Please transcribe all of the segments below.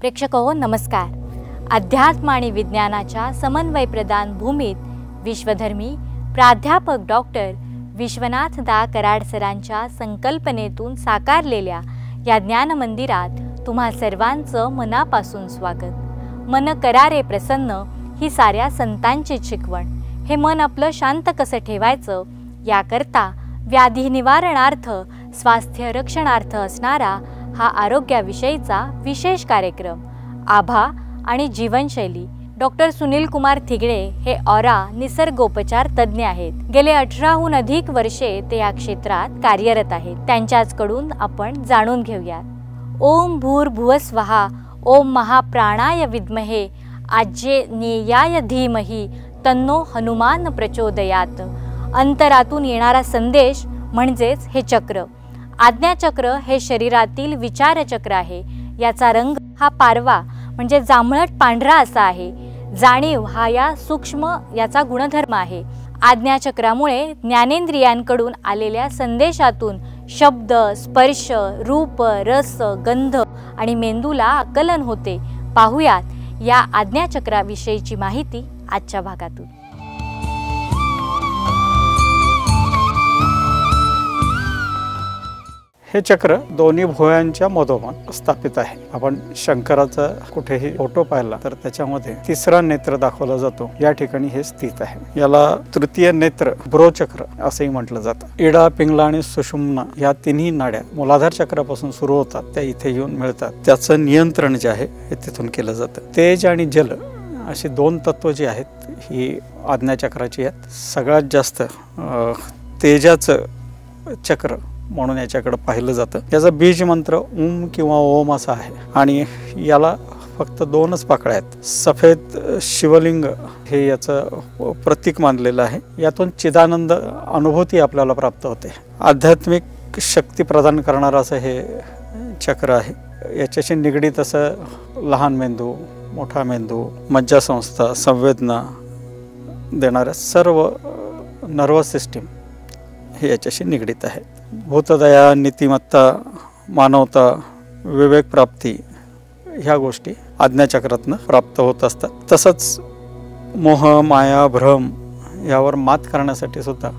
प्रेक्षको नमस्कार। अध्यात्म आणि विज्ञानाच्या समन्वय प्रदान भूमीत विश्वधर्मी प्राध्यापक डॉक्टर विश्वनाथ दा कराड सरांच्या संकल्पनेतून साकारलेल्या या ज्ञान मंदिरात तुम्हा सर्वांचं मनापासून स्वागत। मन करारे प्रसन्न ही साऱ्या संतांची शिकवण। हे मन आपलं शांत कसं ठेवायचं याकरता व्याधी निवारणार्थ स्वास्थ्य रक्षणार्थ असणारा हा आरोग्याविषयीचा विशेष कार्यक्रम। आभा आणि जीवनशैली डॉक्टर सुनील कुमार थिगडे हे ऑरा निसर्गोपचार तज्ञ आहेत। गेले 18हून अधिक वर्षे ते या क्षेत्रात कार्यरत आहेत। त्यांच्याचकडून आपण जाणून घेऊयात। ओम भूर्भुवस्वहा ओम महाप्राणाय विद्महे आज्ञेयाय धीमहि तन्नो हनुमान प्रचोदयात। अंतरातून येणारा संदेश म्हणजेच हे चक्र। आज्ञाचक्र हे शरीरातील विचारचक्र आहे। याचा रंग हा पारवा म्हणजे जांभळट पांढरा असा आहे। जाणीव हा या सूक्ष्म याचा गुणधर्म आहे। आज्ञाचक्रामुळे ज्ञानेंद्रियांकडून आलेल्या संदेशातून शब्द, स्पर्श, रूप, रस, गंध आणि मेंदूला आकलन होते। पाहुयात या आज्ञाचक्राविषयीची माहिती आजच्या भागातून। हे चक्र दोन्ही भुवयांच्या मधोमध स्थापित आहे। आपण शंकराचा कुठेही फोटो पाहिला तर त्याच्यामध्ये तिसरा नेत्र दाखवला जातो। या ठिकाणी हे स्थित आहे। याला तृतीय नेत्र ब्रोचक्र असंही म्हटलं जातं। इडा, पिंगला आणि सुषुम्ना या तिन्ही नाड्या मूलाधार चक्रापासून सुरू होतात, त्या इथे येऊन मिळतात। त्याचं नियंत्रण जे आहे हे तिथून केलं जातं। तेज आणि जल अशी दोन तत्व जी आहेत ही आज्ञाचक्राची आहेत। सगळ्यात जास्त तेजाचं चक्र म्हणून याच्याकडे पाहिलं जातं। याचा बीज मंत्र ओम किंवा ओम असा आहे आणि याला फक्त दोनच पाकळ्या आहेत। सफेद शिवलिंग हे याचं प्रतीक मानलेलं आहे। यातून चिदानंद अनुभूती आपल्याला प्राप्त होते। आध्यात्मिक शक्ती प्रदान करणारं असं हे चक्र आहे। याच्याशी निगडीत असं लहान मेंदू, मोठा मेंदू, मज्जासंस्था, संवेदना देणाऱ्या सर्व नर्वस सिस्टीम हे याच्याशी निगडीत आहे। भूतदया, नीतिमत्ता, मानवता, विवेक प्राप्ती ह्या गोष्टी आज्ञाचक्रातून प्राप्त होत असतात। तसंच मोह, माया, भ्रम यावर मात करण्यासाठी सुद्धा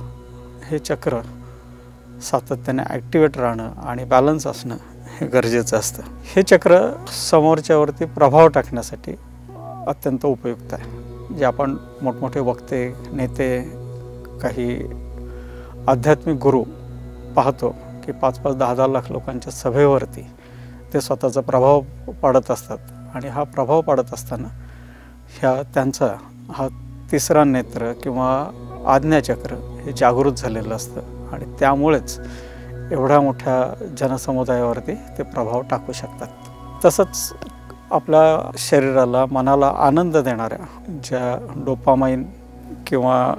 हे चक्र सातत्याने ॲक्टिवेट राहणं आणि बॅलन्स असणं हे गरजेचं असतं। हे चक्र समोरच्यावरती प्रभाव टाकण्यासाठी अत्यंत उपयुक्त आहे। जे आपण मोठमोठे वक्ते, नेते, काही आध्यात्मिक गुरु पाहतो की 5-5, 10-10 लाख लोकांच्या सभेवरती ते स्वतःचा प्रभाव पाडत असतात आणि हा प्रभाव पाडत असताना त्यांचा हा तिसरा नेत्र किंवा आज्ञाचक्र हे जागृत झालेलं असतं आणि त्यामुळेच एवढ्या मोठ्या जनसमुदायावरती ते प्रभाव टाकू शकतात। तसंच आपल्या शरीराला, मनाला आनंद देणाऱ्या ज्या डोपामाइन किंवा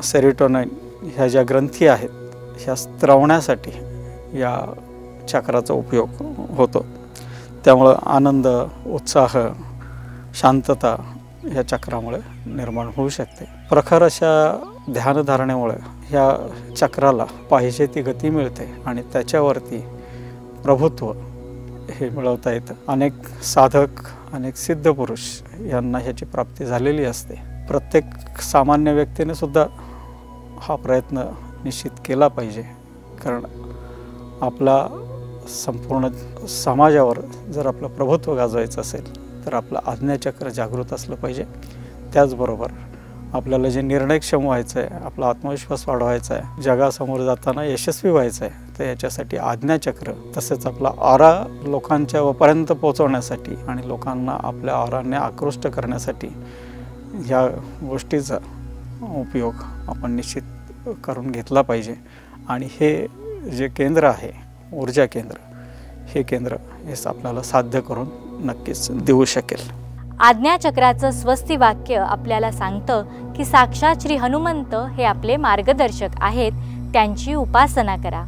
सेरोटोनिन ह्या ज्या ग्रंथी आहेत ह्या स्त्रवण्यासाठी या चक्राचा उपयोग होतो। त्यामुळं आनंद, उत्साह, शांतता ह्या चक्रामुळे निर्माण होऊ शकते। प्रखर अशा ध्यानधारणेमुळे ह्या चक्राला पाहिजे ती गती मिळते आणि त्याच्यावरती प्रभुत्व हे मिळवता येतं। अनेक साधक, अनेक सिद्ध पुरुष यांना ह्याची प्राप्ती झालेली असते। प्रत्येक सामान्य व्यक्तीने सुद्धा हा प्रयत्न निश्चित केला पाहिजे, कारण आपला संपूर्ण समाजावर जर आपलं प्रभुत्व गाजवायचं असेल तर आपलं आज्ञाचक्र जागृत असलं पाहिजे। त्याचबरोबर आपल्याला जे निर्णयक्षम व्हायचं आहे, आपला आत्मविश्वास वाढवायचा आहे, जगासमोर जाताना यशस्वी व्हायचं आहे, तर याच्यासाठी आज्ञाचक्र तसेच आपला ऑरा लोकांच्या पर्यंत पोहोचवण्यासाठी आणि लोकांना आपल्या ऑराने आकृष्ट करण्यासाठी ह्या गोष्टीचा उपयोग आपण निश्चित करून घेतला पाहिजे। आणि हे जे केंद्र आहे, ऊर्जा केंद्र, हे केंद्र हे आपल्याला साध्य करून नक्कीच देऊ शकेल। आज्ञाचक्राचं स्वस्ती वाक्य आपल्याला सांगतं की साक्षात श्री हनुमंत हे आपले मार्गदर्शक आहेत, त्यांची उपासना करा।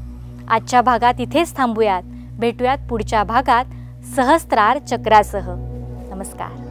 आजच्या भागात इथेच थांबूयात। भेटूयात पुढच्या भागात सहस्त्रार चक्रासह। नमस्कार।